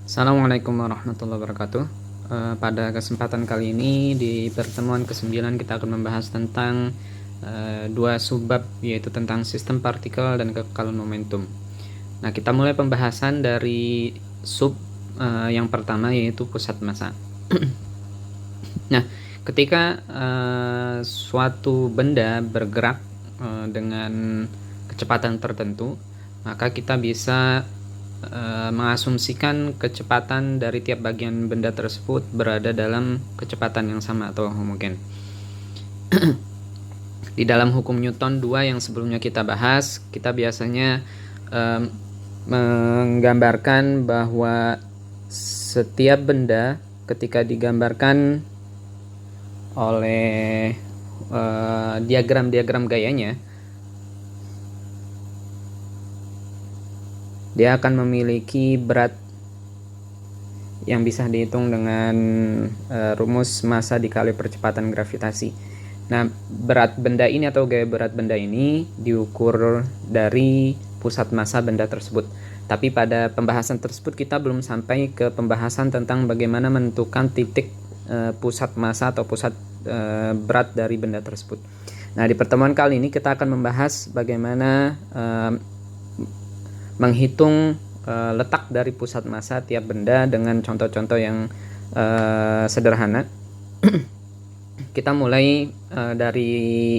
Assalamualaikum warahmatullahi wabarakatuh. Pada kesempatan kali ini di pertemuan ke-9 kita akan membahas tentang dua subbab, yaitu tentang sistem partikel dan kekekalan momentum. Nah, kita mulai pembahasan dari sub yang pertama, yaitu pusat massa. Nah, ketika suatu benda bergerak dengan kecepatan tertentu, maka kita bisa mengasumsikan kecepatan dari tiap bagian benda tersebut berada dalam kecepatan yang sama atau homogen. Di dalam hukum Newton 2 yang sebelumnya kita bahas, kita biasanya menggambarkan bahwa setiap benda ketika digambarkan oleh diagram-diagram gayanya, dia akan memiliki berat yang bisa dihitung dengan rumus massa dikali percepatan gravitasi. Nah, berat benda ini atau gaya berat benda ini diukur dari pusat massa benda tersebut. Tapi pada pembahasan tersebut kita belum sampai ke pembahasan tentang bagaimana menentukan titik pusat massa atau pusat berat dari benda tersebut. Nah, di pertemuan kali ini kita akan membahas bagaimana menghitung letak dari pusat massa tiap benda dengan contoh-contoh yang sederhana. Kita mulai dari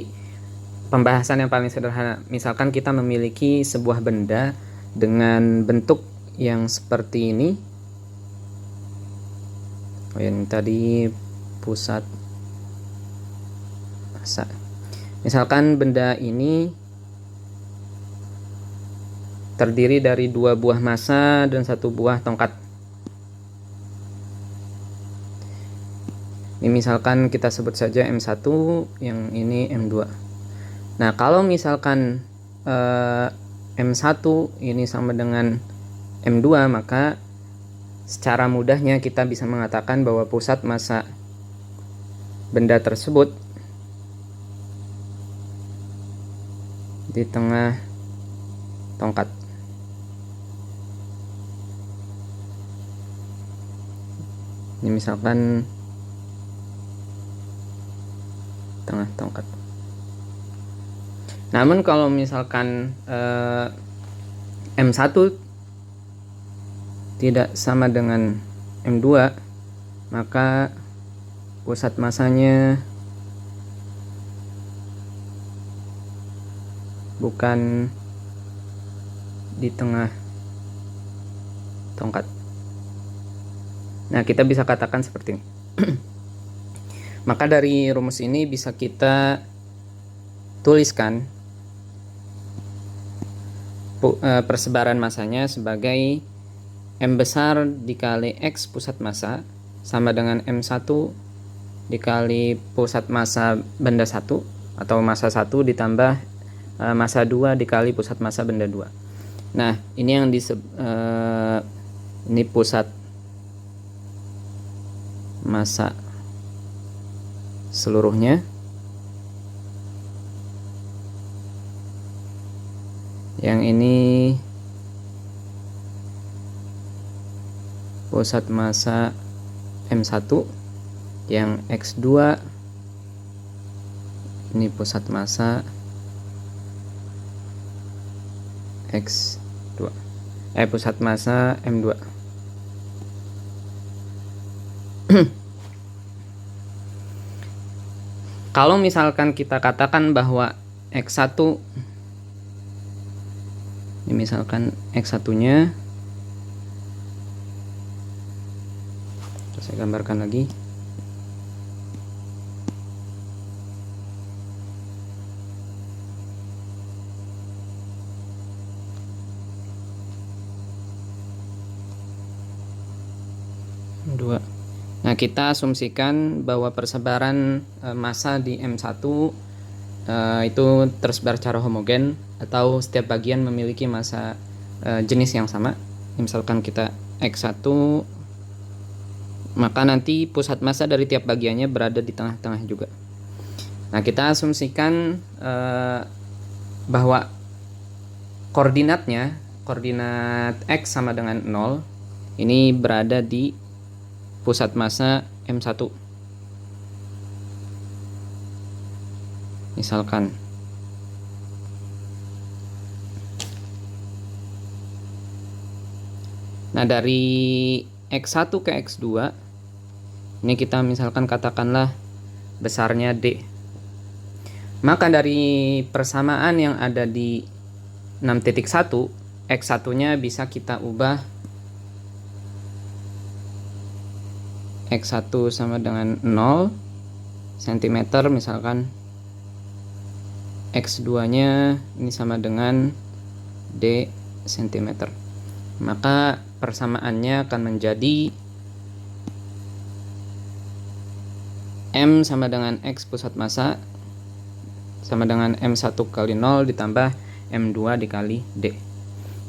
pembahasan yang paling sederhana. Misalkan kita memiliki sebuah benda dengan bentuk yang seperti ini. Yang tadi pusat massa. Misalkan benda ini terdiri dari dua buah massa dan satu buah tongkat. Ini misalkan kita sebut saja M1, yang ini M2. Nah, kalau misalkan M1 ini sama dengan M2, maka secara mudahnya kita bisa mengatakan bahwa pusat massa benda tersebut di tengah tongkat. Ini misalkan tengah tongkat. Namun kalau misalkan M1 tidak sama dengan M2, maka pusat massanya bukan di tengah tongkat. Nah, kita bisa katakan seperti ini. Maka dari rumus ini bisa kita tuliskan persebaran massanya sebagai M besar dikali X pusat massa sama dengan M1 dikali pusat massa benda 1 atau massa 1 ditambah massa 2 dikali pusat massa benda 2. Nah, ini yang ini pusat massa seluruhnya. Yang ini pusat massa M1, yang X2 ini pusat massa X2. Pusat massa M2. Kalau misalkan kita katakan bahwa X1 ini misalkan X1-nya, saya gambarkan lagi. Dua. Nah, kita asumsikan bahwa persebaran massa di M1 itu tersebar secara homogen atau setiap bagian memiliki massa jenis yang sama. Misalkan kita X1, maka nanti pusat massa dari tiap bagiannya berada di tengah-tengah juga. Nah, kita asumsikan bahwa koordinat X sama dengan 0, ini berada di pusat massa M1 misalkan. Nah, dari X1 ke X2 ini kita misalkan katakanlah besarnya D. Maka dari persamaan yang ada di 6.1, X1-nya bisa kita ubah X1 sama dengan 0 cm misalkan. X2-nya ini sama dengan D cm. Maka persamaannya akan menjadi M sama dengan X pusat massa sama dengan M1 kali 0 ditambah M2 dikali D.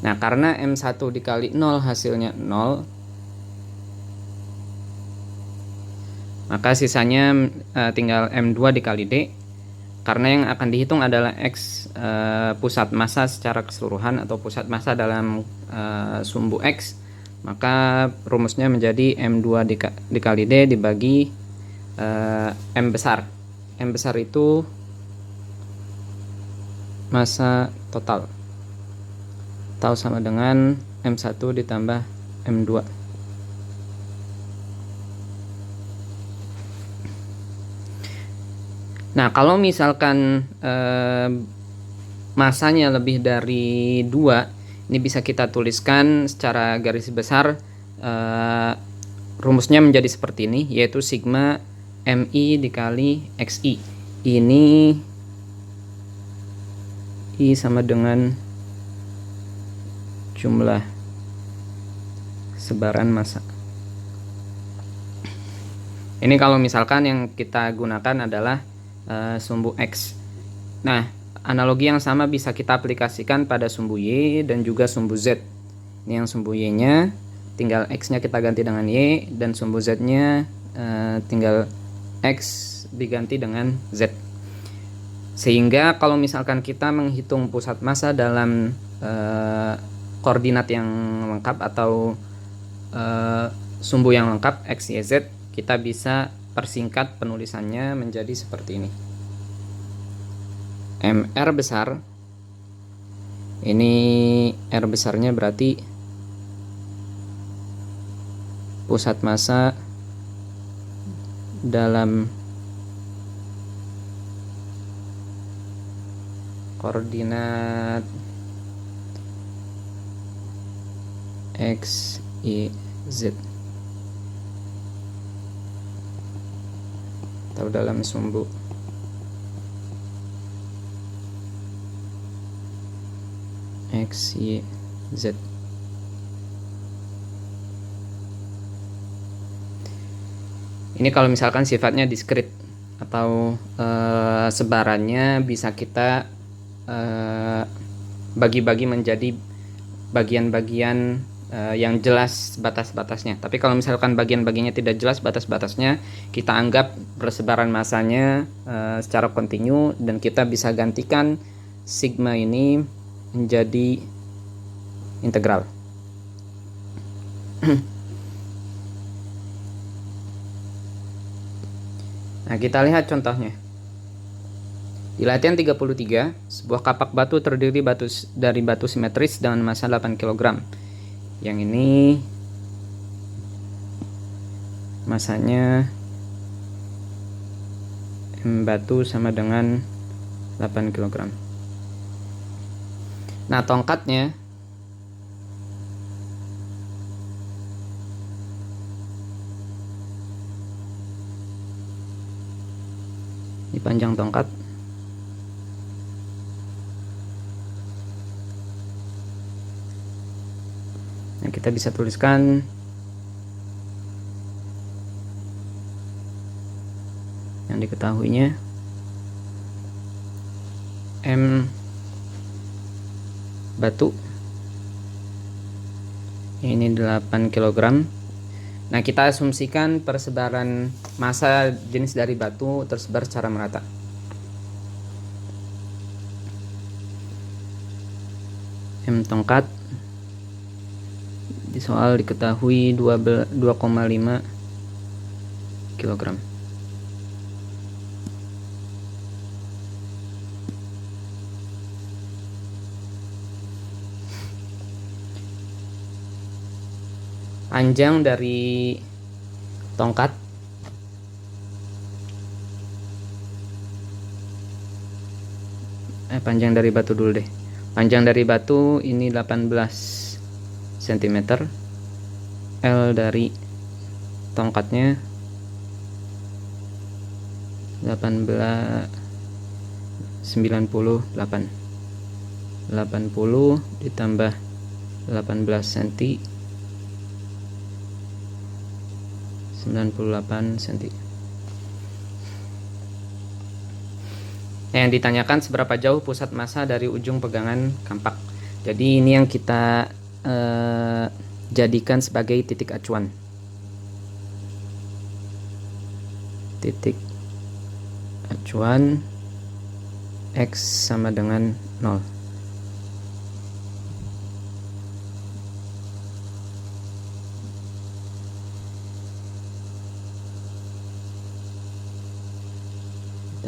Nah, karena M1 dikali 0 hasilnya 0, maka sisanya tinggal M2 dikali D. Karena yang akan dihitung adalah X pusat massa secara keseluruhan atau pusat massa dalam sumbu X, maka rumusnya menjadi M2 dikali D dibagi M besar. M besar itu massa total, atau sama dengan M1 ditambah M2. Nah, kalau misalkan masanya lebih dari 2, ini bisa kita tuliskan secara garis besar. Rumusnya menjadi seperti ini, yaitu sigma MI dikali XI. Ini I sama dengan jumlah sebaran massa. Ini kalau misalkan yang kita gunakan adalah sumbu X. Nah, analogi yang sama bisa kita aplikasikan pada sumbu Y dan juga sumbu Z. Ini yang sumbu Y-nya tinggal X-nya kita ganti dengan Y, dan sumbu Z-nya tinggal X diganti dengan Z. Sehingga kalau misalkan kita menghitung pusat massa dalam koordinat yang lengkap atau sumbu yang lengkap X, Y, Z, kita bisa persingkat penulisannya menjadi seperti ini. MR besar, ini R besarnya berarti pusat massa dalam koordinat X, Y, Z, atau dalam sumbu X, Y, Z. Ini kalau misalkan sifatnya diskrit atau sebarannya bisa kita bagi-bagi menjadi bagian-bagian yang jelas batas-batasnya. Tapi kalau misalkan bagian-bagiannya tidak jelas batas-batasnya, kita anggap persebaran massanya secara kontinu, dan kita bisa gantikan sigma ini menjadi integral. Nah, kita lihat contohnya. Di latihan 33, sebuah kapak batu terdiri dari batu simetris dengan massa 8 kg. Yang ini massanya M batu sama dengan 8 kg. Nah, tongkatnya di panjang tongkat kita bisa tuliskan yang diketahuinya M batu ini 8 kg. Nah, kita asumsikan persebaran massa jenis dari batu tersebar secara merata. M tongkat Di soal diketahui 2,5 kg. Panjang dari tongkat panjang dari batu dulu deh. Panjang dari batu ini 18 cm. L dari tongkatnya 98 ditambah 18 cm 98 cm. Yang ditanyakan seberapa jauh pusat massa dari ujung pegangan kampak. Jadi ini yang kita jadikan sebagai titik acuan. Titik acuan X sama dengan 0.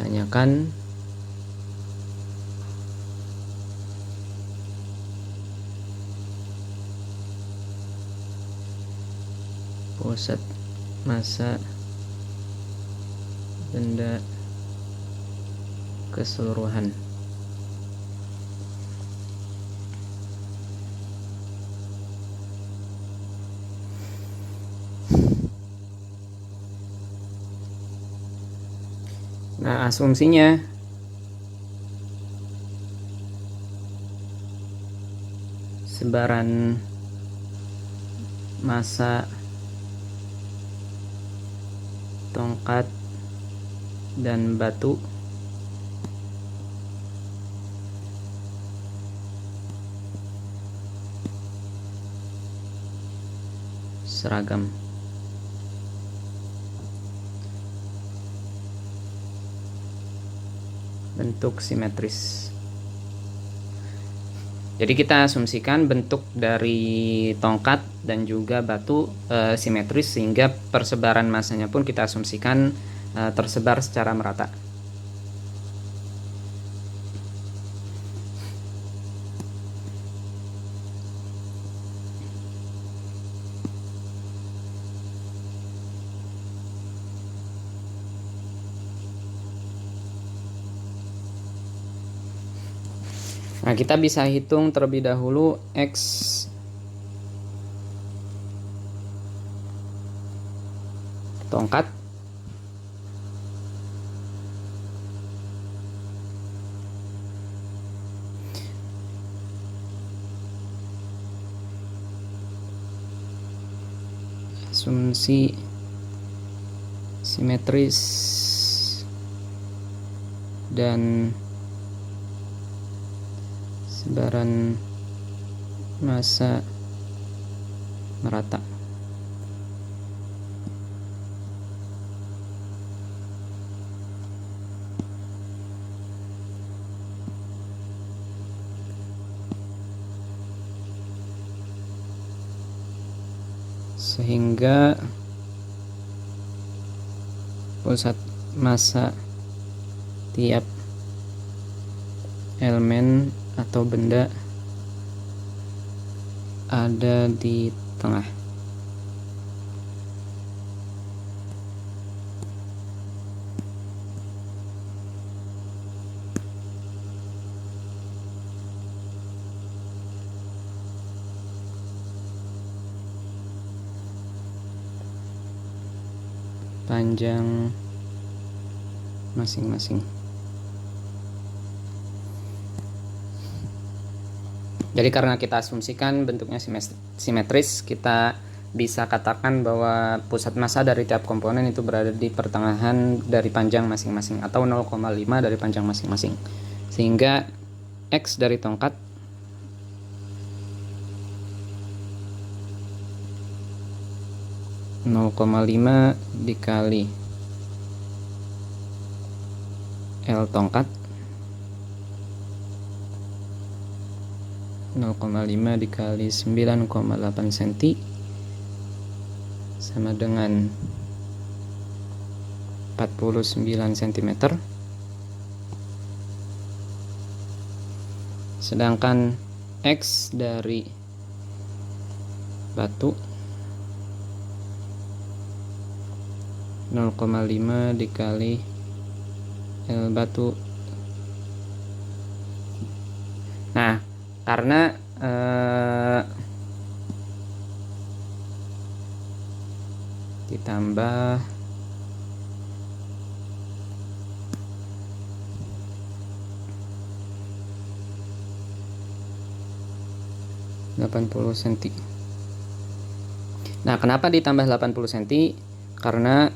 Tanyakan pusat massa benda keseluruhan. Nah, asumsinya sebaran massa tongkat dan batu seragam. Bentuk simetris. Jadi kita asumsikan bentuk dari tongkat dan juga batu simetris, sehingga persebaran massanya pun kita asumsikan tersebar secara merata. Nah, kita bisa hitung terlebih dahulu X tongkat asumsi simetris dan sebaran massa merata. Sehingga pusat massa tiap elemen atau benda ada di tengah. Panjang masing-masing. Jadi karena kita asumsikan bentuknya simetris, kita bisa katakan bahwa pusat massa dari tiap komponen itu berada di pertengahan dari panjang masing-masing, atau 0,5 dari panjang masing-masing. Sehingga X dari tongkat (0,5) dikali L tongkat 0,5 dikali 9,8 cm sama dengan 49 cm. Sedangkan X dari batu 0,5 dikali L batu. Nah, karena ditambah (80 cm). Nah, kenapa ditambah 80 cm? Karena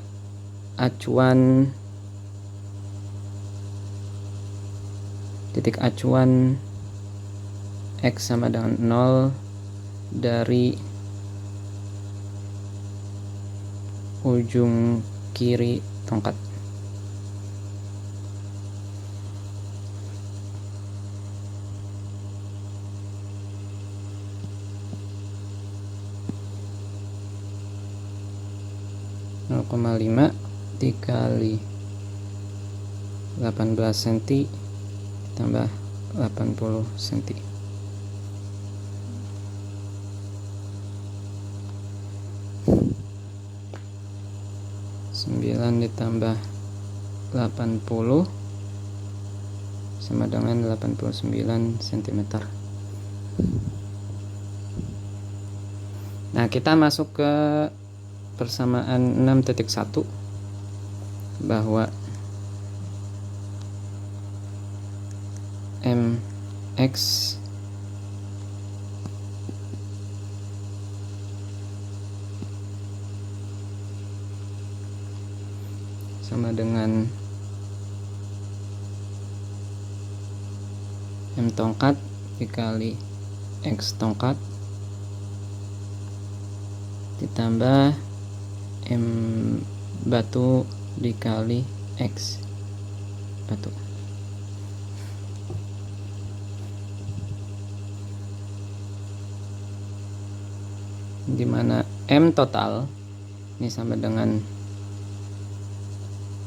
titik acuan X sama dengan 0 dari ujung kiri tongkat. (0,5 dikali 18 cm tambah 80 cm). Ditambah 80 sama dengan 89 cm. Nah, kita masuk ke persamaan 6.1 bahwa mx sama dengan M tongkat dikali X tongkat ditambah M batu dikali X batu. Dimana M total ini sama dengan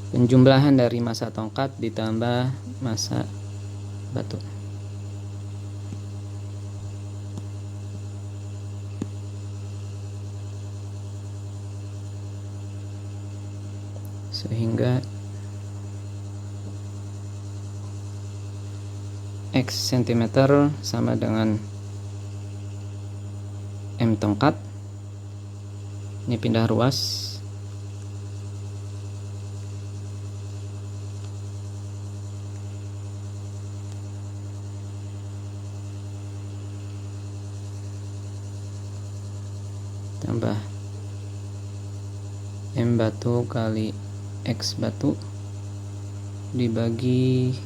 penjumlahan dari massa tongkat ditambah massa batu. Sehingga X cm sama dengan M tongkat. Ini pindah ruas. Tambah M batu kali X batu dibagi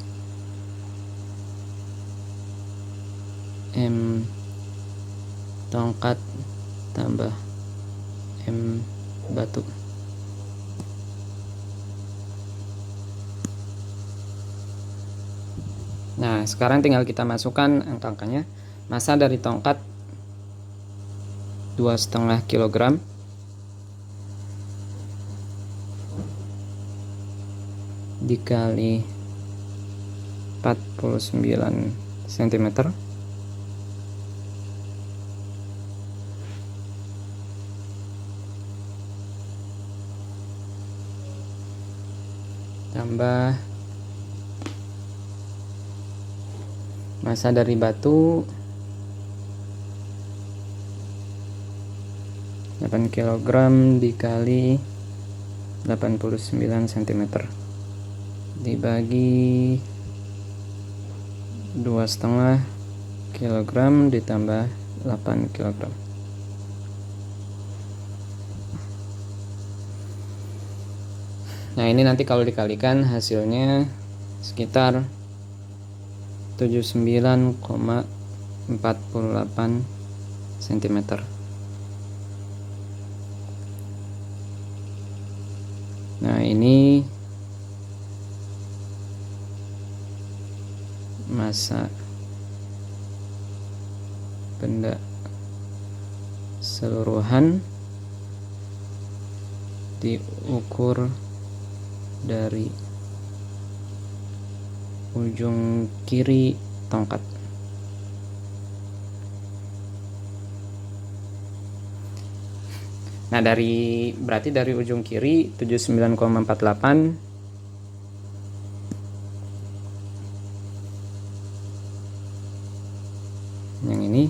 M tongkat tambah M batu. Nah, sekarang tinggal kita masukkan angka-angkanya. Massa dari tongkat 2,5 kg dikali 49 cm tambah massa dari batu 8 kg dikali 89 cm dibagi 2,5 kg ditambah 8 kg. Nah, ini nanti kalau dikalikan hasilnya sekitar 79,48 cm. Nah, ini massa benda seluruhan diukur dari ujung kiri tongkat. Nah, berarti dari ujung kiri 79,48 yang ini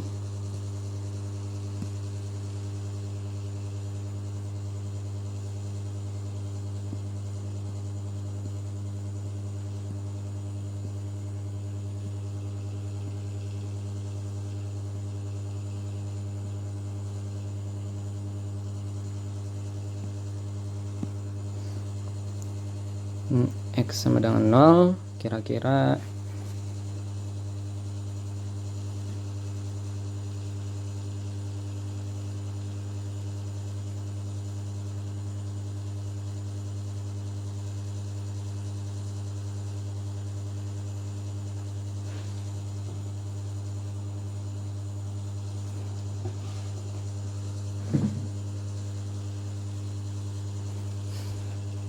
X sama dengan 0, kira-kira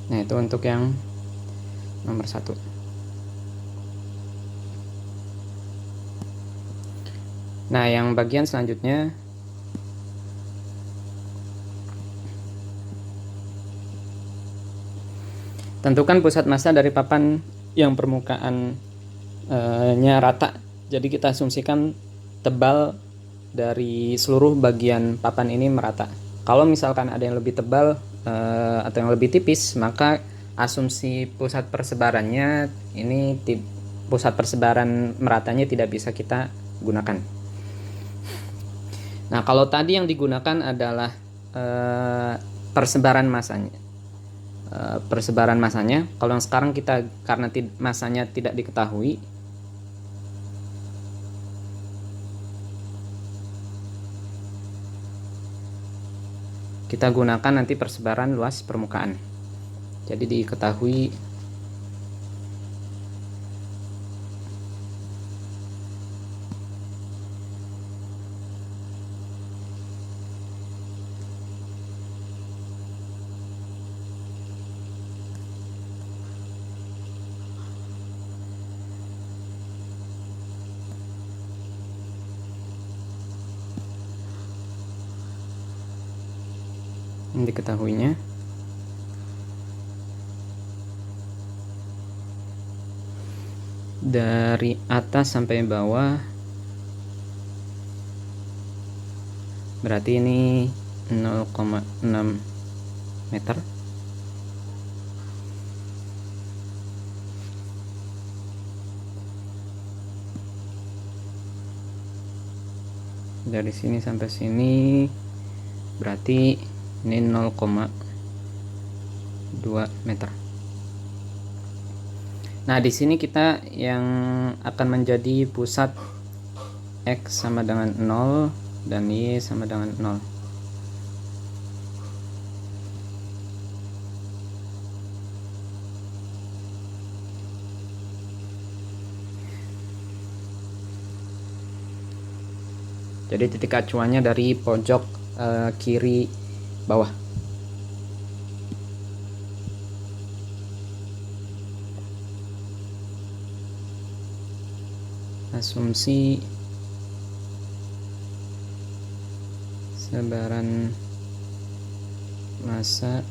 nah itu untuk yang nomor 1. Nah, yang bagian selanjutnya tentukan pusat massa dari papan yang permukaannya rata. Jadi kita asumsikan tebal dari seluruh bagian papan ini merata. Kalau misalkan ada yang lebih tebal atau yang lebih tipis, maka asumsi pusat persebarannya ini pusat persebaran meratanya tidak bisa kita gunakan. Nah, kalau tadi yang digunakan adalah persebaran massanya. Kalau yang sekarang kita karena massanya tidak diketahui, kita gunakan nanti persebaran luas permukaan. Jadi diketahui yang diketahuinya dari atas sampai bawah, berarti ini 0,6 meter. Dari sini sampai sini berarti ini 0,2 meter. Nah, di sini kita yang akan menjadi pusat X sama dengan 0 dan Y sama dengan 0. Jadi titik acuannya dari pojok kiri bawah. Asumsi sebaran massa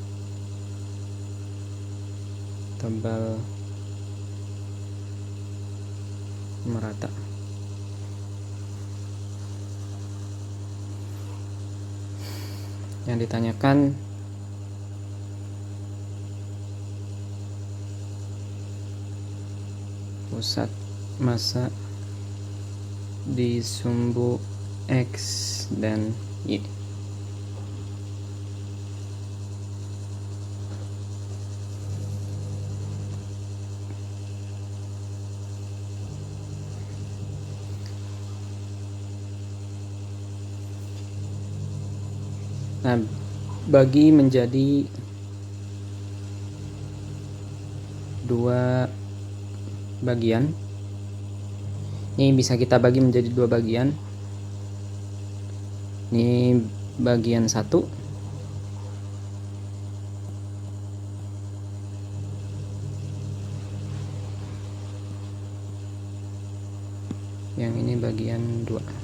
tebal merata. Yang ditanyakan pusat massa di sumbu X dan Y. Nah, bagi menjadi dua bagian, ini bisa kita bagi menjadi dua bagian. Ini bagian 1. Yang ini bagian 2.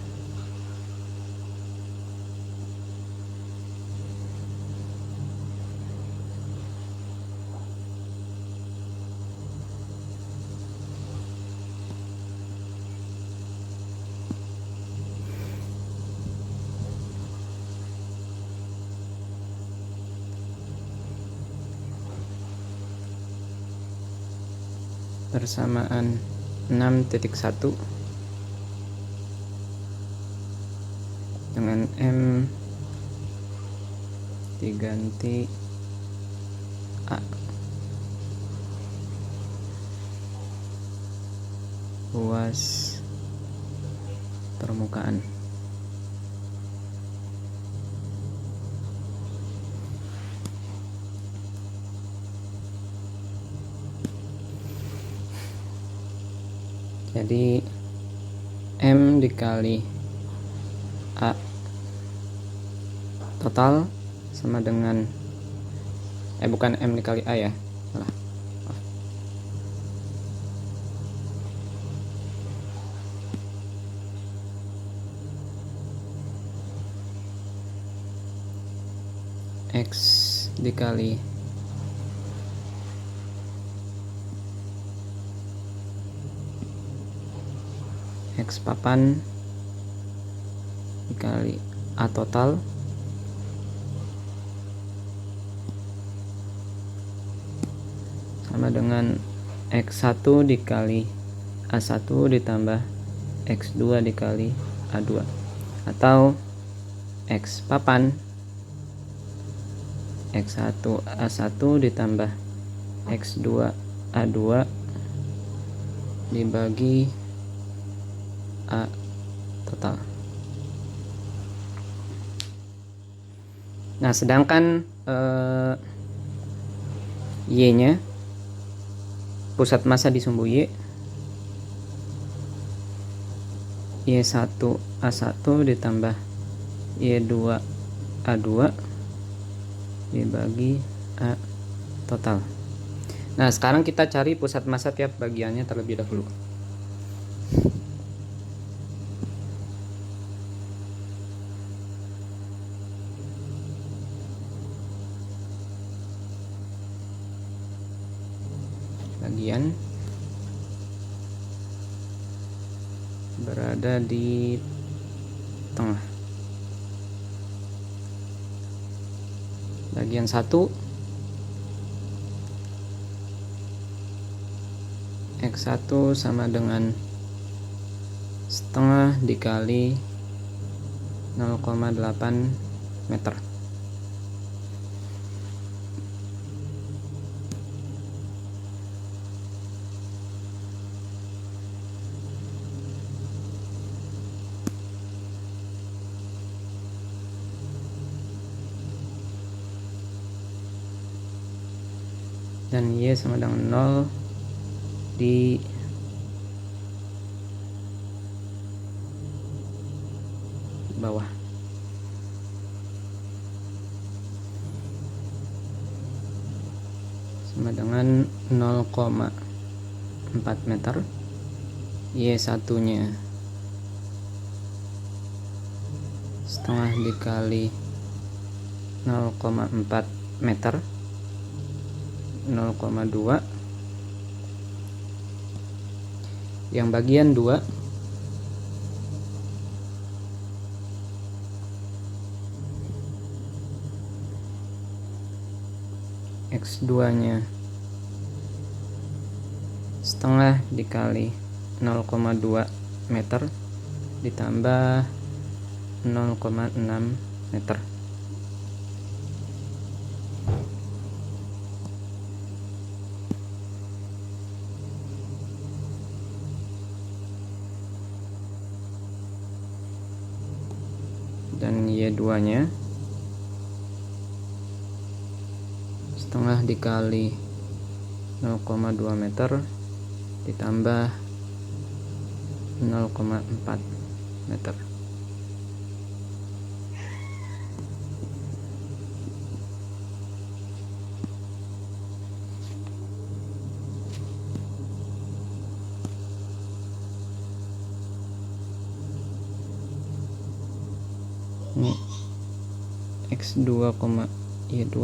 Persamaan 6.1 dengan M diganti A. Luas permukaan. Jadi M dikali A total sama dengan bukan M dikali A ya, salah. X dikali X papan dikali A total sama dengan X1 dikali A1 ditambah X2 dikali A2, atau X papan X1 A1 ditambah X2 A2 dibagi A total. Nah, sedangkan Y-nya, pusat massa di sumbu Y1 A1 ditambah Y2 A2 dibagi A total. Nah, sekarang kita cari pusat massa tiap bagiannya terlebih dahulu. Bagian berada di tengah. Bagian 1 X1 sama dengan setengah dikali 0,8 meter. Dan Y sama dengan 0 di bawah. Sama dengan 0,4 meter. Y1 nya setengah dikali 0,4 meter, 0,2. Yang bagian 2 X2 nya setengah dikali 0,2 meter ditambah 0,6 meter. Dan Y2 nya setengah dikali 0,2 meter ditambah 0,4 meter. X2, Y2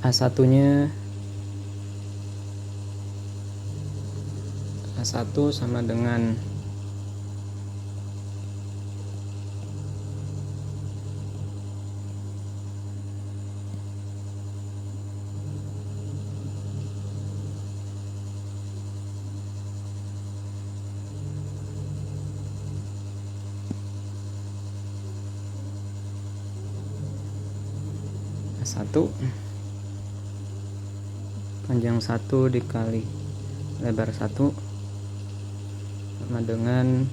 A1-nya A1 sama dengan A1 panjang 1 dikali lebar 1 sama dengan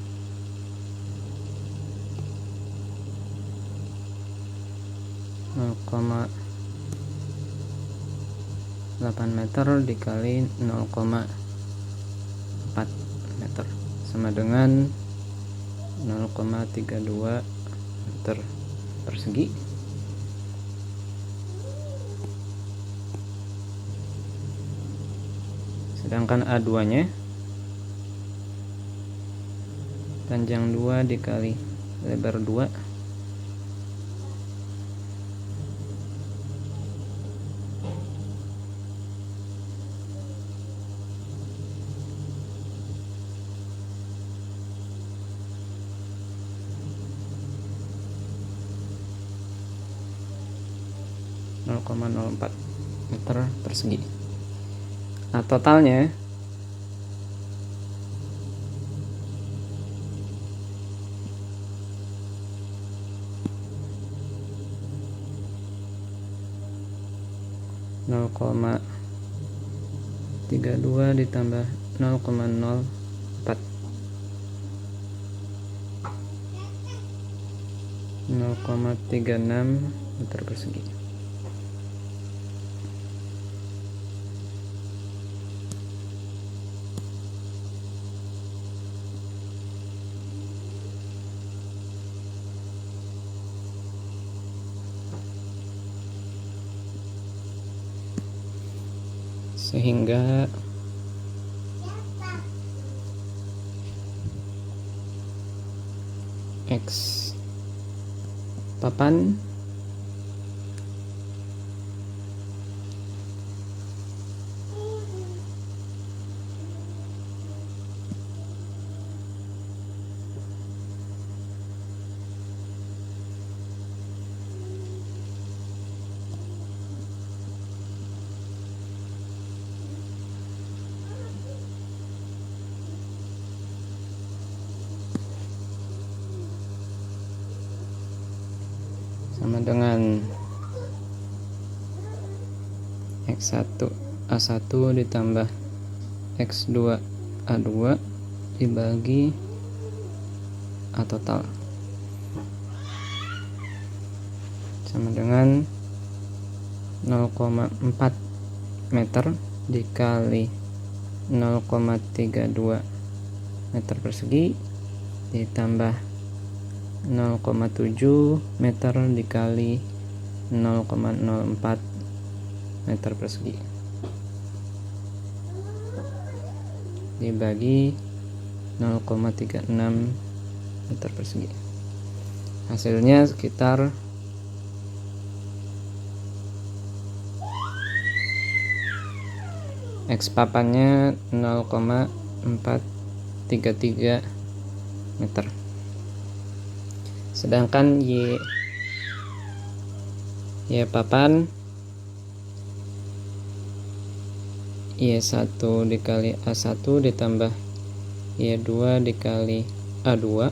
0,8 meter dikali 0,4 meter sama dengan 0,32 meter persegi. Sedangkan A2-nya panjang 2 dikali lebar 2 0,04 meter persegi. Nah, totalnya nol koma 32 ditambah 0,04 0,36 meter persegi. Sehingga X papan sama dengan X1 A1 ditambah X2 A2 dibagi A total sama dengan 0,4 meter dikali 0,32 meter persegi ditambah 0,7 meter dikali 0,04 meter persegi dibagi 0,36 meter persegi. Hasilnya sekitar X papannya 0,433 meter. Sedangkan Y papan Y1 dikali A1 ditambah Y2 dikali A2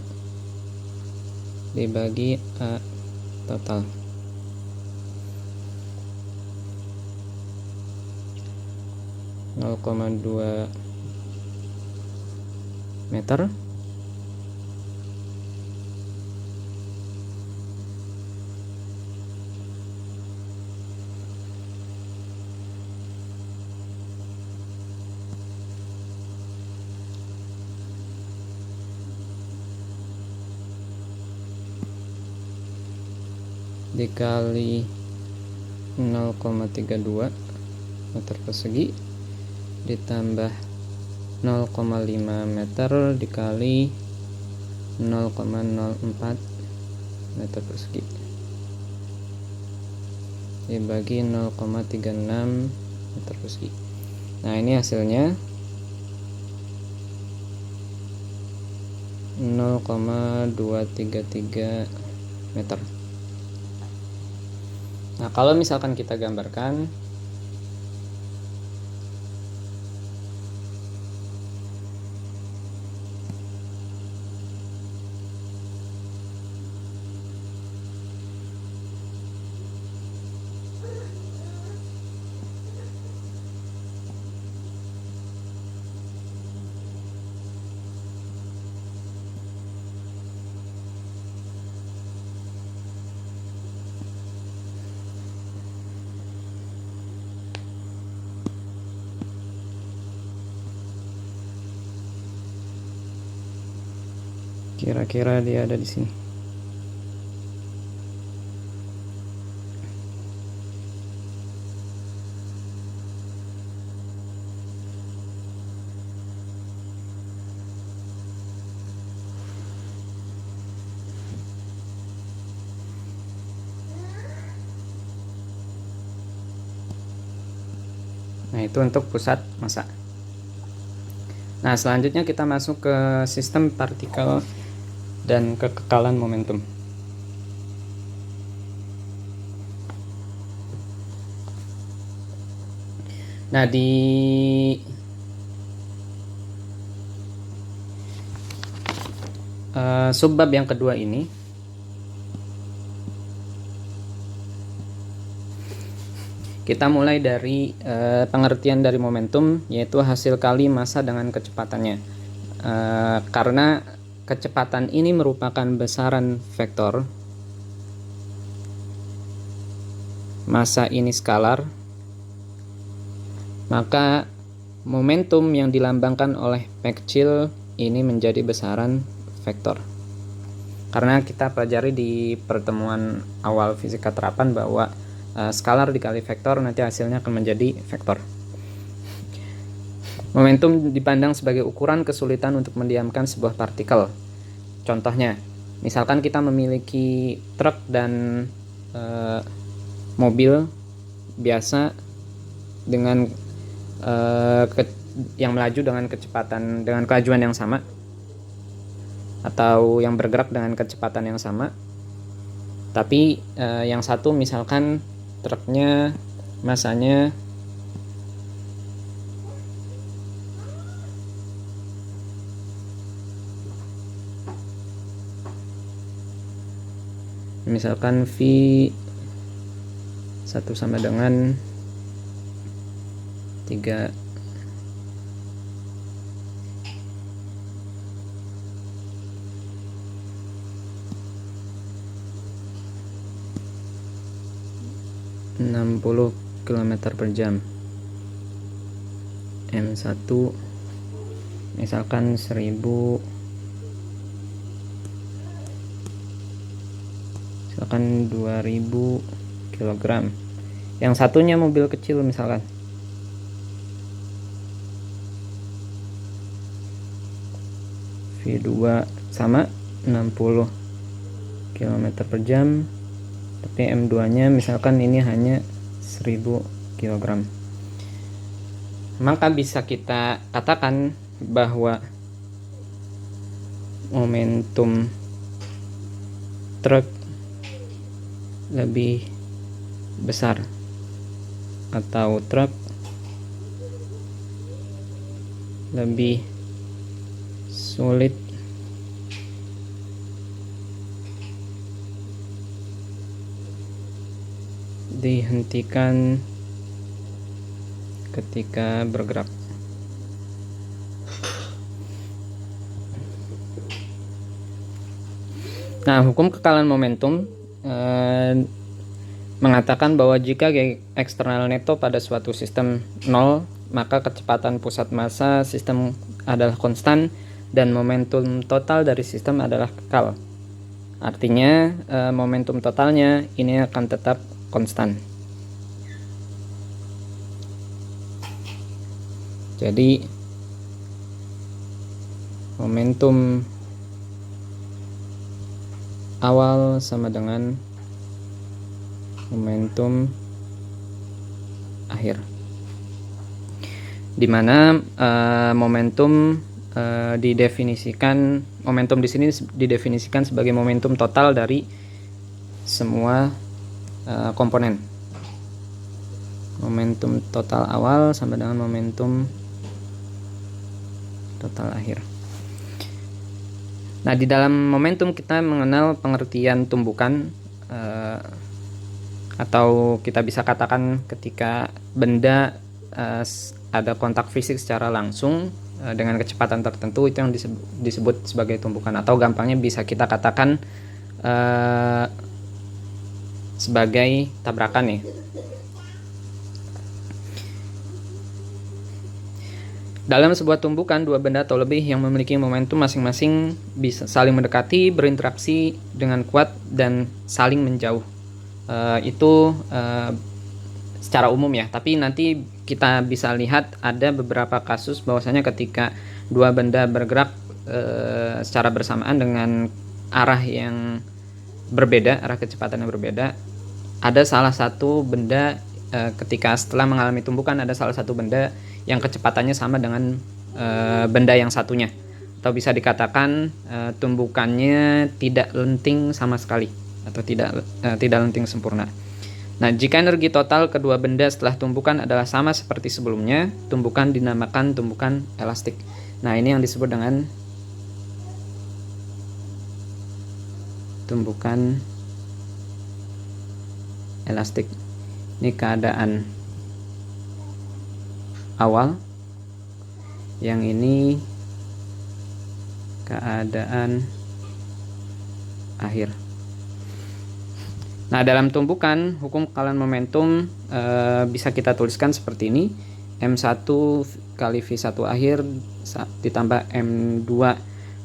dibagi A total nol koma 2 meter dikali 0,32 meter persegi ditambah 0,5 meter dikali 0,04 meter persegi dibagi 0,36 meter persegi. Nah, ini hasilnya 0,233 meter. Nah, kalau misalkan kita gambarkan, kira-kira dia ada di sini. Nah, itu untuk pusat massa. Nah, selanjutnya kita masuk ke sistem partikel dan kekekalan momentum. Nah, di subbab yang kedua ini kita mulai dari pengertian dari momentum, yaitu hasil kali massa dengan kecepatannya. Karena kecepatan ini merupakan besaran vektor, massa ini skalar, maka momentum yang dilambangkan oleh P kecil ini menjadi besaran vektor. Karena kita pelajari di pertemuan awal fisika terapan bahwa skalar dikali vektor nanti hasilnya akan menjadi vektor. Momentum dipandang sebagai ukuran kesulitan untuk mendiamkan sebuah partikel. Contohnya, misalkan kita memiliki truk dan mobil biasa dengan yang melaju dengan kelajuan yang sama, atau yang bergerak dengan kecepatan yang sama. Tapi yang satu misalkan truknya massanya misalkan V1 sama dengan 3 60 km per jam, M1 misalkan 1000, misalkan 2000 kg. Yang satunya mobil kecil misalkan V2 sama 60 km per jam, tapi M2 nya misalkan ini hanya 1000 kg. Maka bisa kita katakan bahwa momentum truk lebih besar atau truk lebih sulit dihentikan ketika bergerak. Nah, hukum kekalahan momentum mengatakan bahwa jika G eksternal neto pada suatu sistem 0, maka kecepatan pusat massa sistem adalah konstan dan momentum total dari sistem adalah kekal. Artinya momentum totalnya ini akan tetap konstan. Jadi momentum awal sama dengan momentum akhir, dimana momentum di sini didefinisikan sebagai momentum total dari semua komponen. Momentum total awal sama dengan momentum total akhir. Nah, di dalam momentum kita mengenal pengertian tumbukan, atau kita bisa katakan ketika benda ada kontak fisik secara langsung dengan kecepatan tertentu, itu yang disebut sebagai tumbukan, atau gampangnya bisa kita katakan sebagai tabrakan nih. Dalam sebuah tumbukan, dua benda atau lebih yang memiliki momentum masing-masing bisa saling mendekati, berinteraksi dengan kuat, dan saling menjauh. Itu secara umum ya, tapi nanti kita bisa lihat ada beberapa kasus bahwasanya ketika dua benda bergerak secara bersamaan dengan arah yang berbeda, arah kecepatan yang berbeda, ada salah satu benda ketika setelah mengalami tumbukan, ada salah satu benda yang kecepatannya sama dengan benda yang satunya, atau bisa dikatakan tumbukannya tidak lenting sama sekali, atau tidak lenting sempurna. Nah, jika energi total kedua benda setelah tumbukan adalah sama seperti sebelumnya, tumbukan dinamakan tumbukan elastik. Nah, ini yang disebut dengan tumbukan elastik. Ini keadaan awal, yang ini keadaan akhir. Nah, dalam tumbukan, hukum kekalahan momentum bisa kita tuliskan seperti ini: M1 kali V1 akhir ditambah M2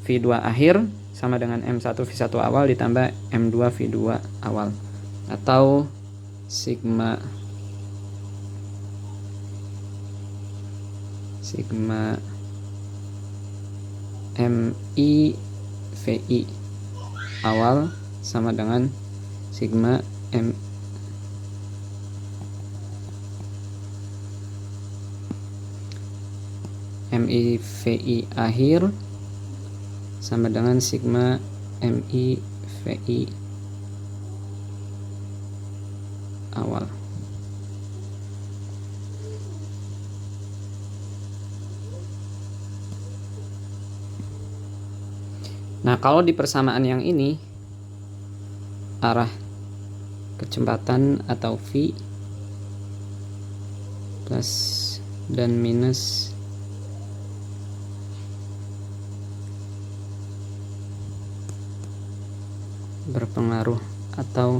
V2 akhir sama dengan M1 V1 awal ditambah M2 V2 awal, atau sigma MI VI awal sama dengan sigma MI VI akhir sama dengan sigma MI VI awal. Nah, kalau di persamaan yang ini, arah kecepatan atau V plus dan minus berpengaruh atau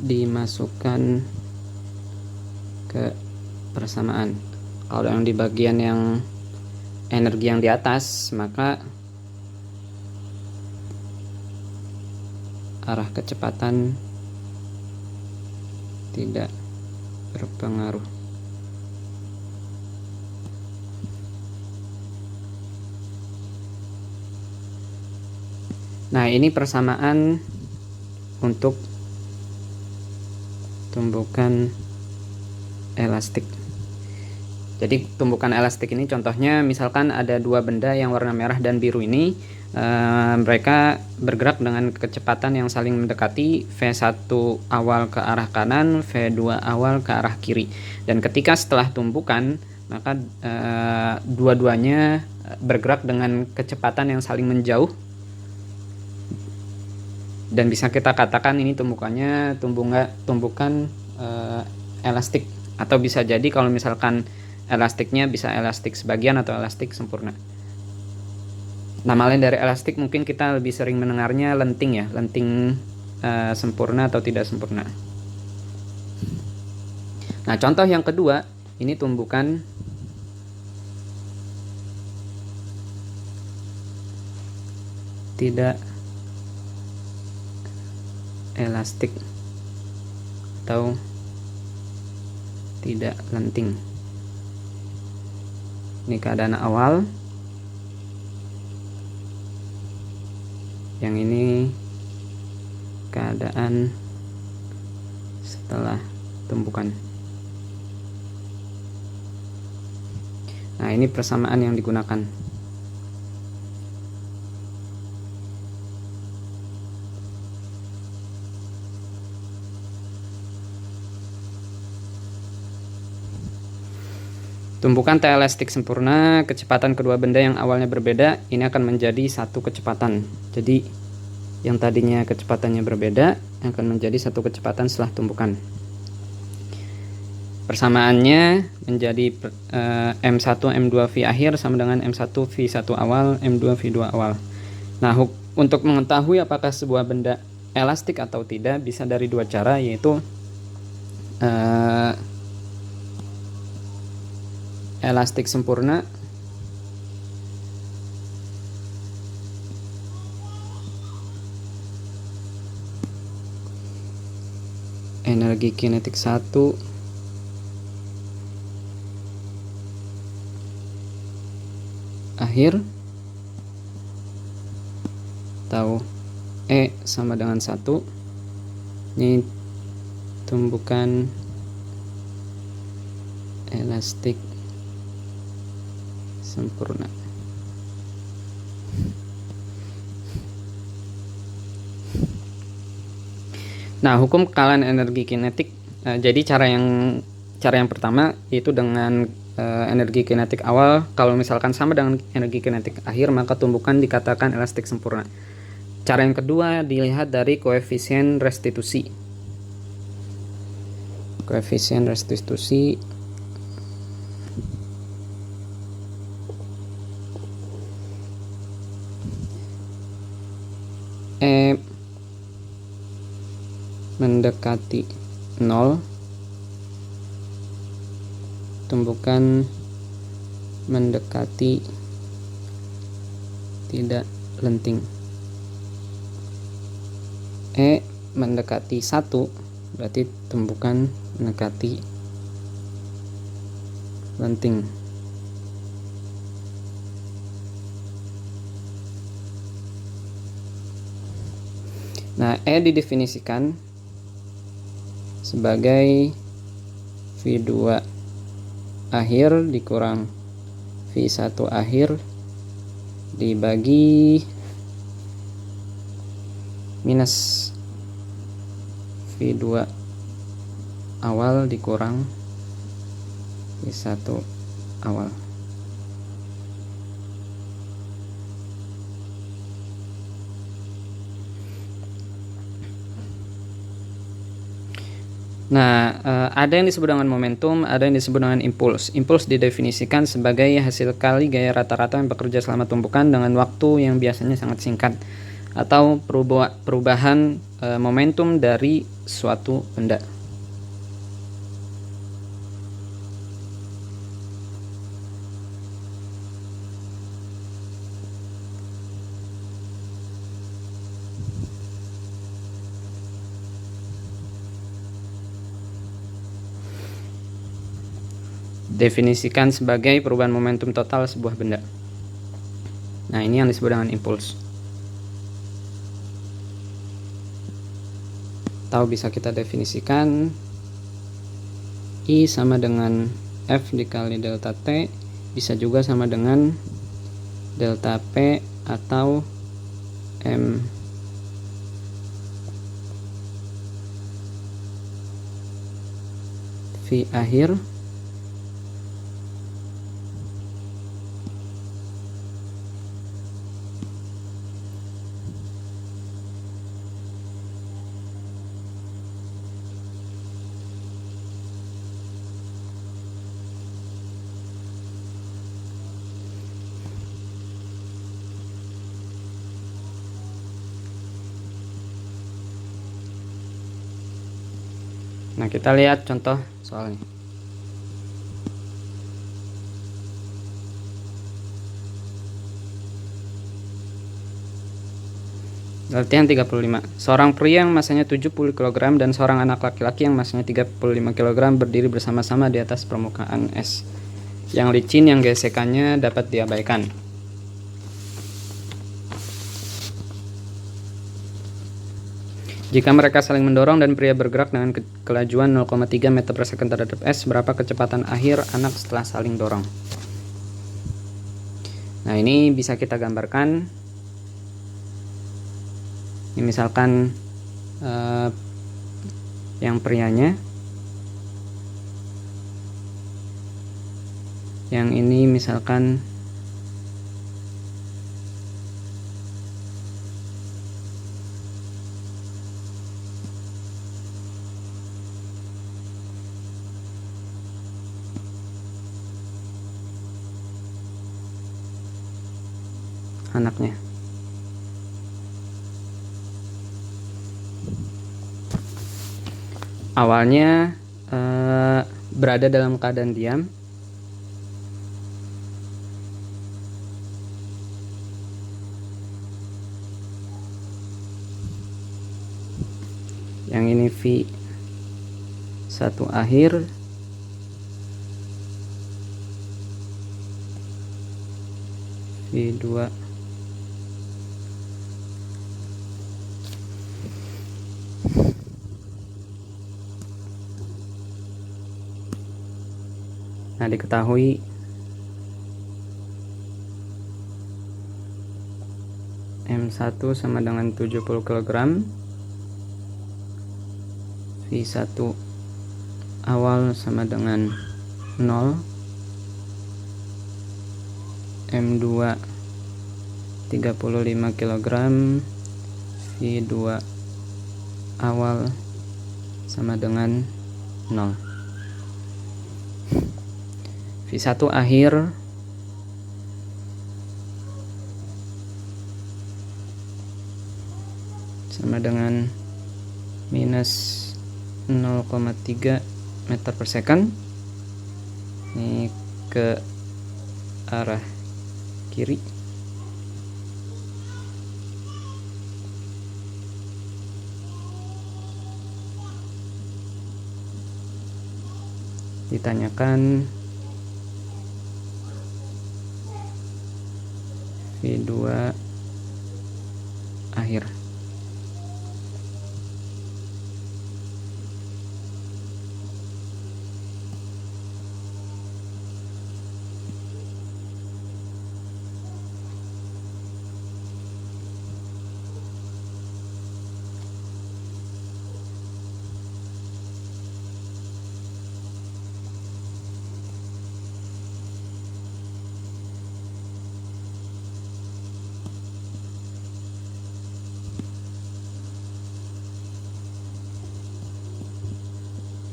dimasukkan ke persamaan. Kalau yang di bagian yang energi yang di atas, maka arah kecepatan tidak berpengaruh. Nah, ini persamaan untuk tumbukan elastik. Jadi tumbukan elastik ini contohnya misalkan ada dua benda yang warna merah dan biru ini, mereka bergerak dengan kecepatan yang saling mendekati, V1 awal ke arah kanan, V2 awal ke arah kiri. Dan ketika setelah tumbukan, maka dua-duanya bergerak dengan kecepatan yang saling menjauh, dan bisa kita katakan ini tumbukan elastik, atau bisa jadi kalau misalkan elastiknya bisa elastik sebagian atau elastik sempurna. Nama lain dari elastik mungkin kita lebih sering mendengarnya lenting ya, lenting sempurna atau tidak sempurna. Nah, contoh yang kedua, ini tumbukan tidak elastik atau tidak lenting. Ini keadaan awal. Yang ini keadaan setelah tumpukan. Nah, ini persamaan yang digunakan. Tumpukan T elastik sempurna, kecepatan kedua benda yang awalnya berbeda, ini akan menjadi satu kecepatan. Jadi, yang tadinya kecepatannya berbeda, akan menjadi satu kecepatan setelah tumpukan. Persamaannya menjadi M1 M2 V akhir sama dengan M1 V1 awal, M2 V2 awal. Nah, untuk mengetahui apakah sebuah benda elastik atau tidak, bisa dari dua cara, yaitu elastik sempurna energi kinetik 1 akhir atau E sama dengan 1. Ini tumpukan elastik sempurna. Nah, hukum kekalahan energi kinetik. Jadi cara yang pertama yaitu dengan energi kinetik awal, kalau misalkan sama dengan energi kinetik akhir, maka tumpukan dikatakan elastik sempurna. Cara yang kedua dilihat dari koefisien restitusi. Koefisien restitusi E mendekati 0, tumpukan mendekati tidak lenting. E mendekati 1 berarti tumpukan mendekati lenting. Nah, E didefinisikan sebagai V2 akhir dikurang V1 akhir dibagi minus V2 awal dikurang V1 awal. Nah, ada yang disebut dengan momentum, ada yang disebut dengan impuls. Impuls didefinisikan sebagai hasil kali gaya rata-rata yang bekerja selama tumpukan dengan waktu yang biasanya sangat singkat, atau perubahan momentum dari suatu benda. Definisikan sebagai perubahan momentum total sebuah benda. Nah, ini yang disebut dengan impuls. Atau bisa kita definisikan I sama dengan F dikali delta T, bisa juga sama dengan delta P atau M V akhir Nah, kita lihat contoh soalnya. Latihan 35. Seorang pria yang masanya 70 kg dan seorang anak laki-laki yang masanya 35 kg berdiri bersama-sama di atas permukaan es. Yang licin yang gesekannya dapat diabaikan. Jika mereka saling mendorong dan pria bergerak dengan kelajuan 0,3 meter per second terhadap es, berapa kecepatan akhir anak setelah saling dorong? Nah, ini bisa kita gambarkan. Ini misalkan yang prianya, yang ini misalkan anaknya. Awalnya berada dalam keadaan diam. Yang ini V1 akhir, V2 Nah, diketahui M1 sama dengan 70 kg, V1 awal sama dengan 0, M2 35 kg, V2 awal sama dengan 0. V1 akhir sama dengan minus 0,3 meter per second. Ini ke arah kiri. Ditanyakan V2 akhir.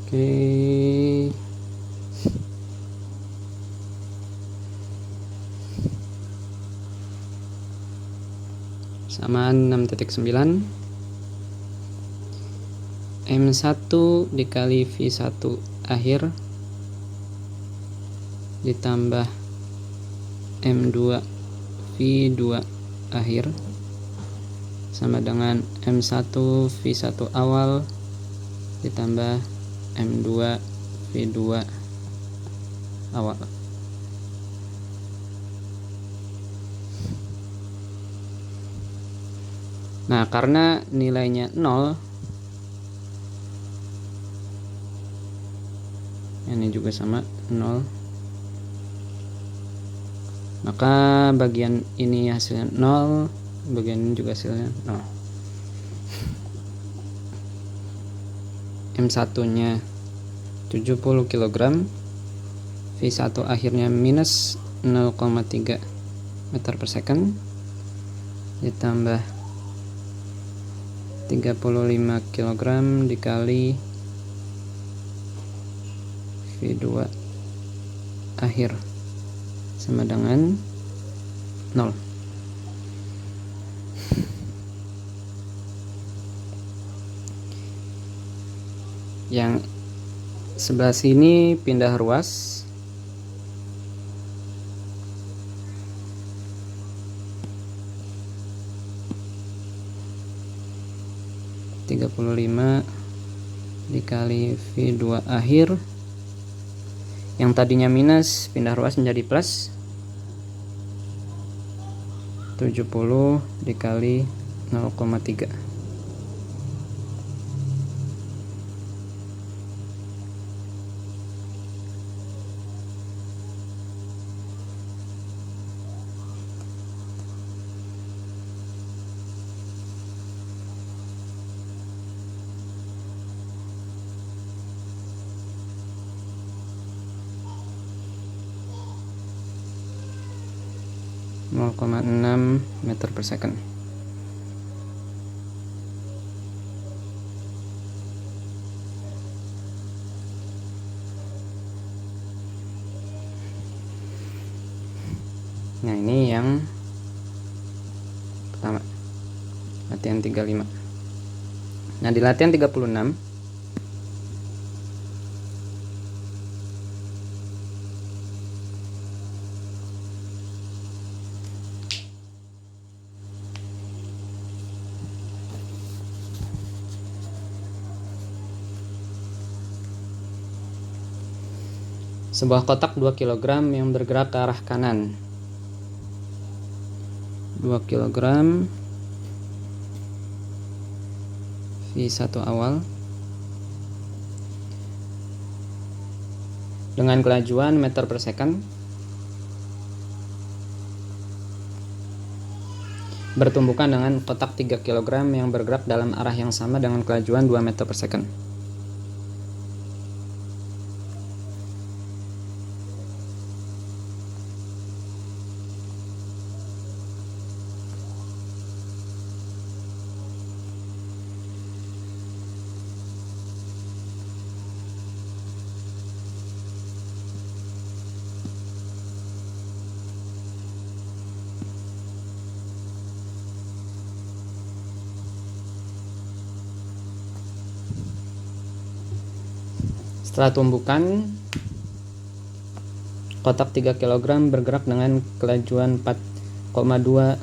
Oke. Samaan 6.9. M1 dikali V1 akhir ditambah M2 V2 akhir sama dengan M1 V1 awal ditambah M2 V2 awal. Nah, karena nilainya 0, ini juga sama 0, maka bagian ini hasilnya 0, bagian ini juga hasilnya 0. M1 nya 70 kg, V1 akhirnya minus 0,3 meter per second ditambah 35 kg dikali V2 akhir sama dengan 0. Yang sebelah sini pindah ruas. 35 dikali V2 akhir, yang tadinya minus pindah ruas menjadi plus, 70 dikali 0,3. Nol koma 6 meter per second. Nah, ini yang pertama, latihan 35. Nah, di latihan 36 sebuah kotak 2 kg yang bergerak ke arah kanan. 2 kg V1 awal dengan kelajuan meter per second, bertumbukan dengan kotak 3 kg yang bergerak dalam arah yang sama dengan kelajuan 2 meter per second. Setelah tumbukan, kotak 3 kg bergerak dengan kelajuan 4,2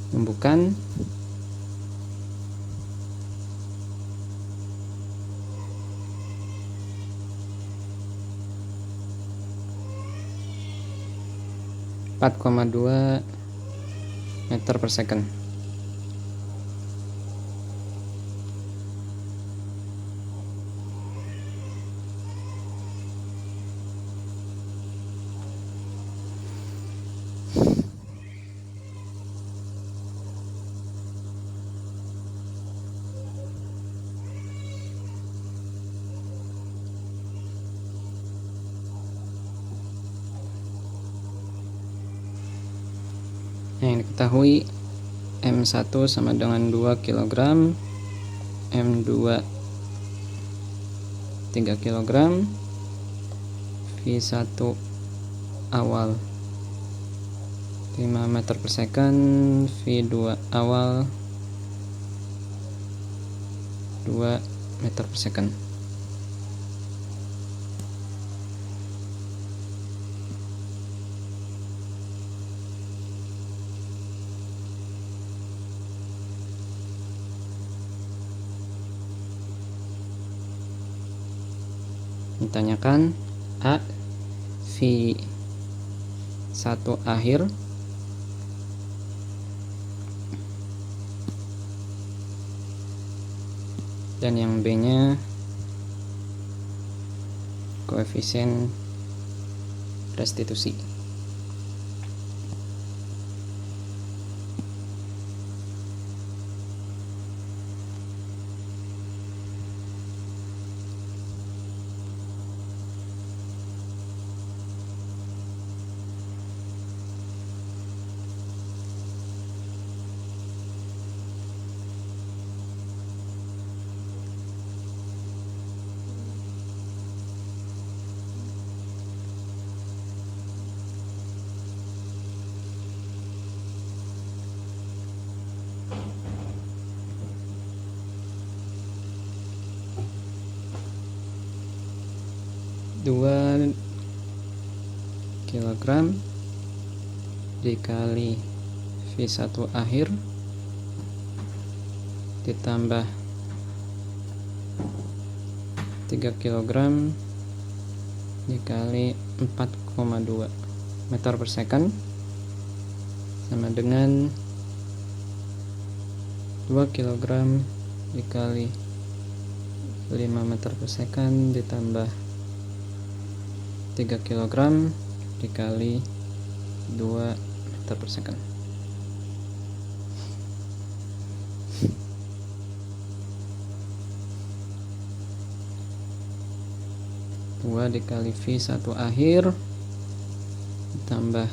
tumbukan. Empat koma 2 meter per second. Yang diketahui M1 sama dengan 2 kg, M2 3 kg, V1 awal 5 meter per second, V2 awal 2 meter per second. Ditanyakan A, V1 akhir dan yang B nya koefisien restitusi. 2 kilogram dikali V1 akhir ditambah 3 kilogram dikali 4,2 meter per second sama dengan 2 kilogram dikali 5 meter per second ditambah 3 kilogram dikali 2 meter per second. Dua dikali V1 akhir ditambah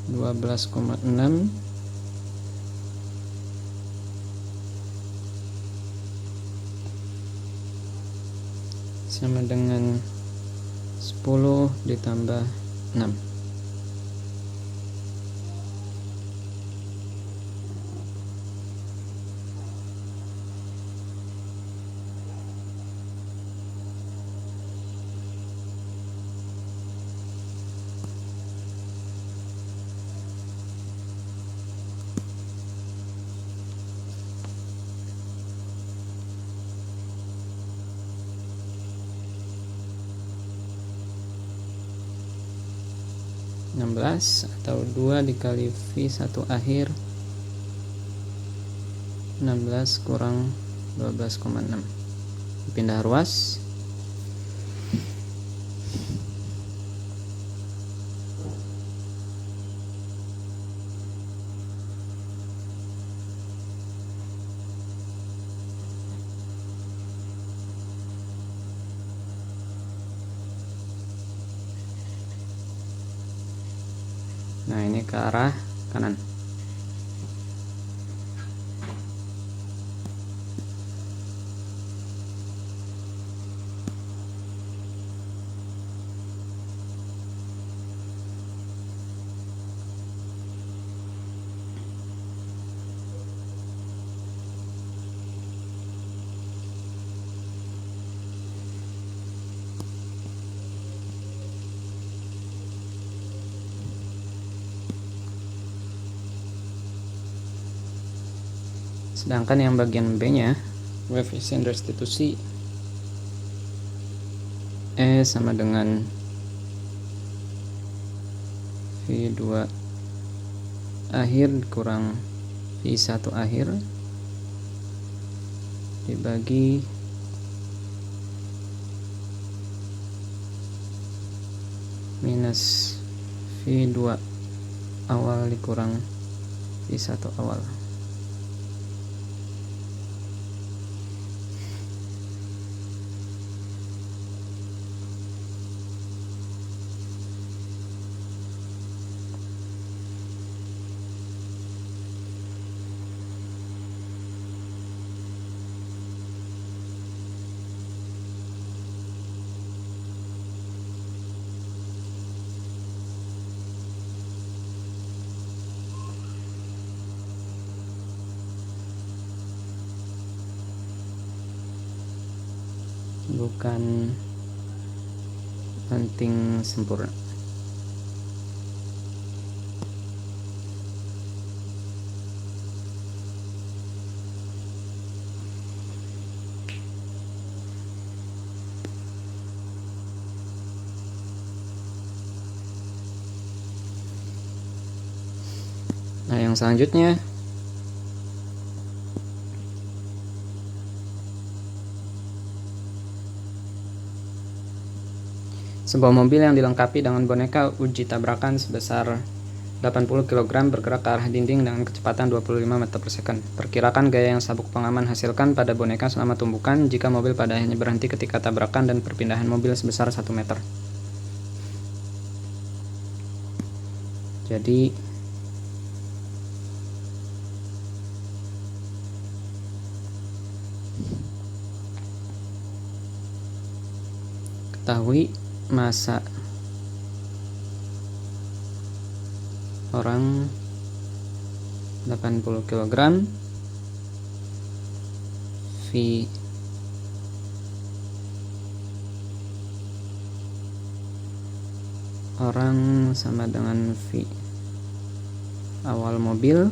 12,6 sama dengan 10 ditambah 6. Atau 2 dikali V1 akhir 16 kurang 12,6. Pindah ruas. Nah, ini ke arah kanan. Sedangkan yang bagian B nya koefisien restitusi E sama dengan V2 akhir kurang V1 akhir dibagi minus V2 awal dikurang V1 awal. Bukan banting sempurna. Nah, yang selanjutnya sebuah mobil yang dilengkapi dengan boneka uji tabrakan sebesar 80 kg bergerak ke arah dinding dengan kecepatan 25 meter per second. Perkirakan gaya yang sabuk pengaman hasilkan pada boneka selama tumbukan jika mobil pada akhirnya berhenti ketika tabrakan dan perpindahan mobil sebesar 1 meter. Jadi ketahui massa orang 80 kg, V orang sama dengan V awal mobil.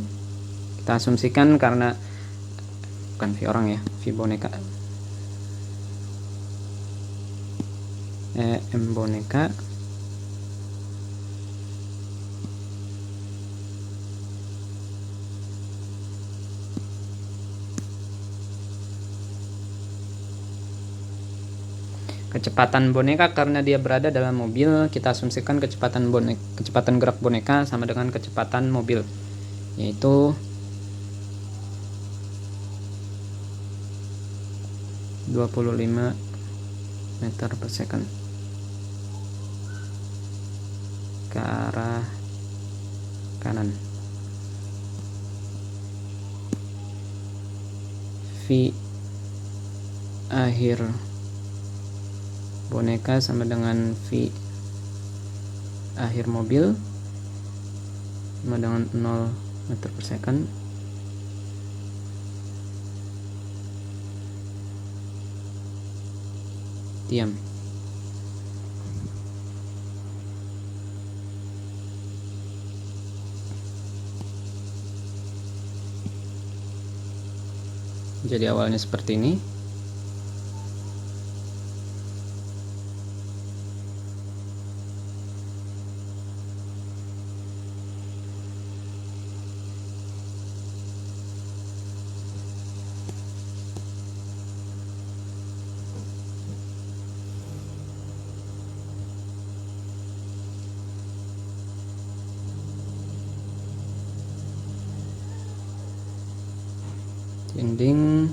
Kita asumsikan karena bukan V orang ya, V boneka, M boneka, kecepatan boneka karena dia berada dalam mobil, kita asumsikan kecepatan gerak boneka sama dengan kecepatan mobil, yaitu 25 meter per second ke arah kanan. V akhir boneka sama dengan V akhir mobil sama dengan 0 meter per second. Diam. Jadi awalnya seperti ini. Ending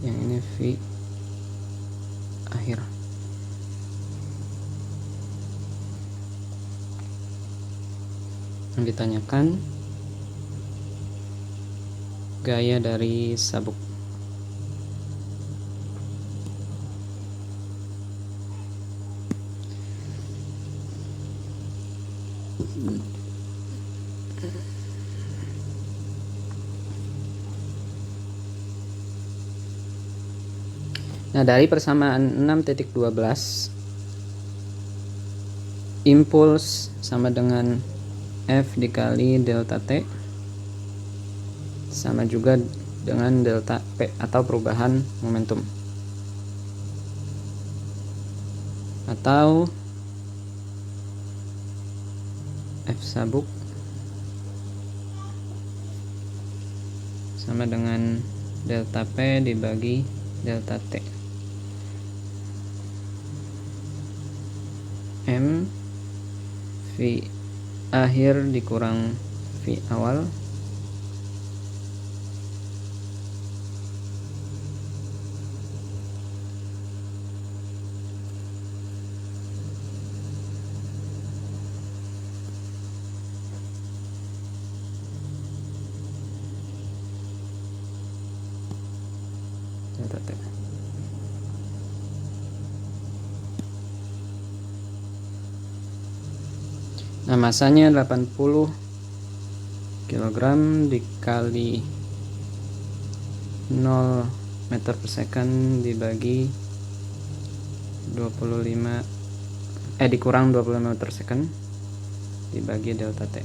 yang ini V akhir. Yang ditanyakan gaya dari sabuk. Nah, dari persamaan 6.12, impuls sama dengan F dikali delta T sama juga dengan delta P atau perubahan momentum, atau F sabuk sama dengan delta P dibagi delta T. M V akhir dikurang V awal delta T. Nah, masanya 80 kg dikali 0 meter per second dibagi 25 dikurang 25 meter per second dibagi delta T.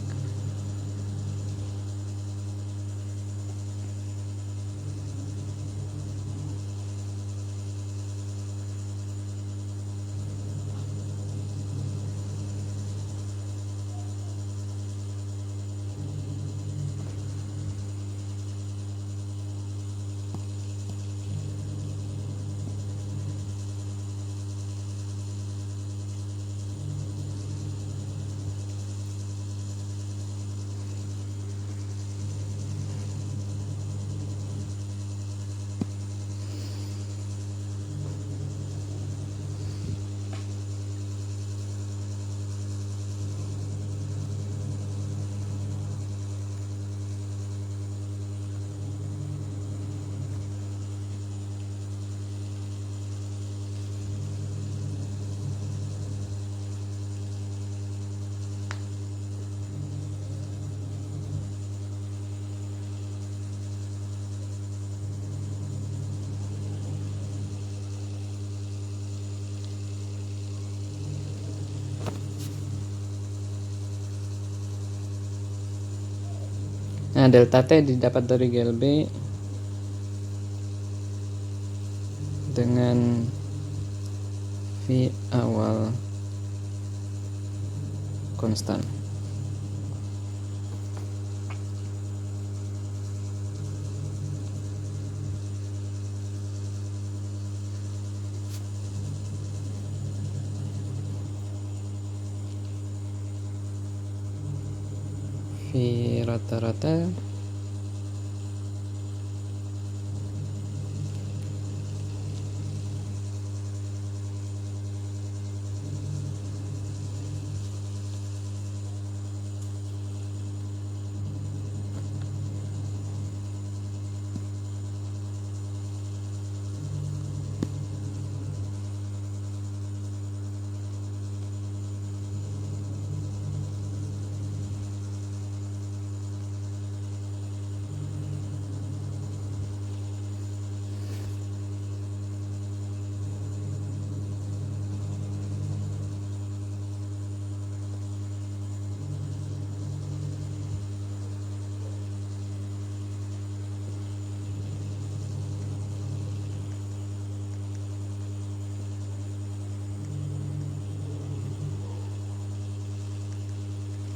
Nah, delta T didapat dari GLB dengan V awal konstan. V rata-rata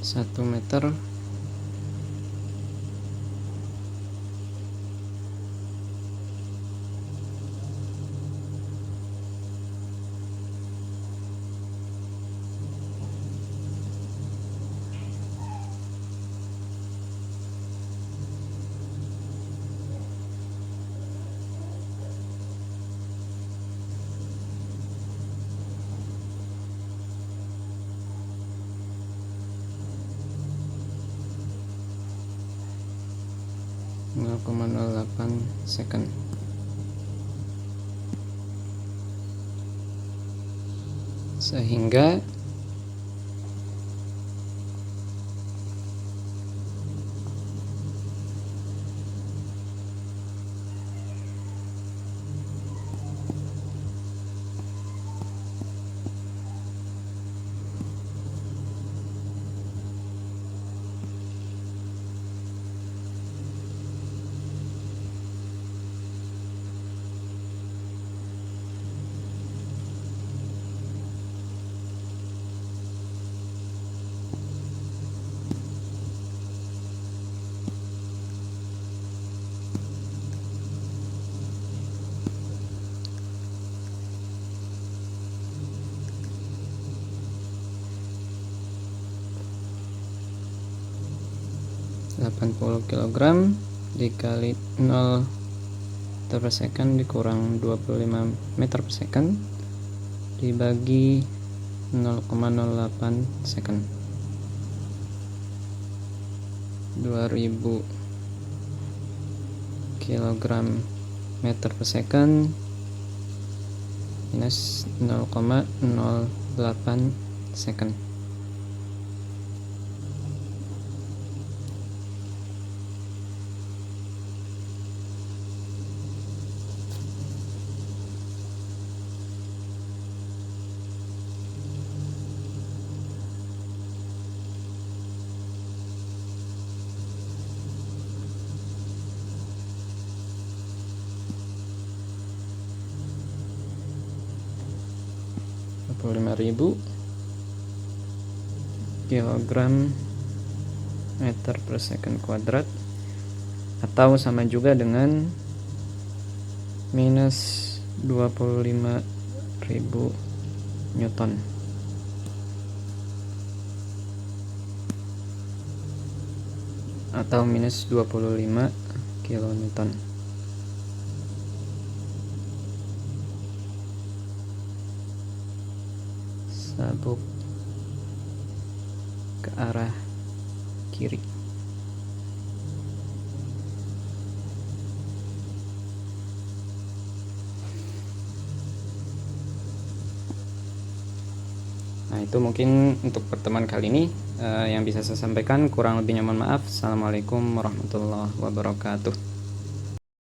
satu meter nol koma nol delapan second. Sehingga puluh kg dikali 0 meter per second dikurang 25 meter per second dibagi 0,08 second. 2000 kg meter per second minus 0,08 second. ribu kilogram meter per second kuadrat, atau sama juga dengan minus 25.000 Newton. Atau minus 25 kilonewton. Sabuk ke arah kiri. Nah, itu mungkin untuk pertemuan kali ini yang bisa saya sampaikan. Kurang lebihnya mohon maaf. Assalamualaikum warahmatullahi wabarakatuh.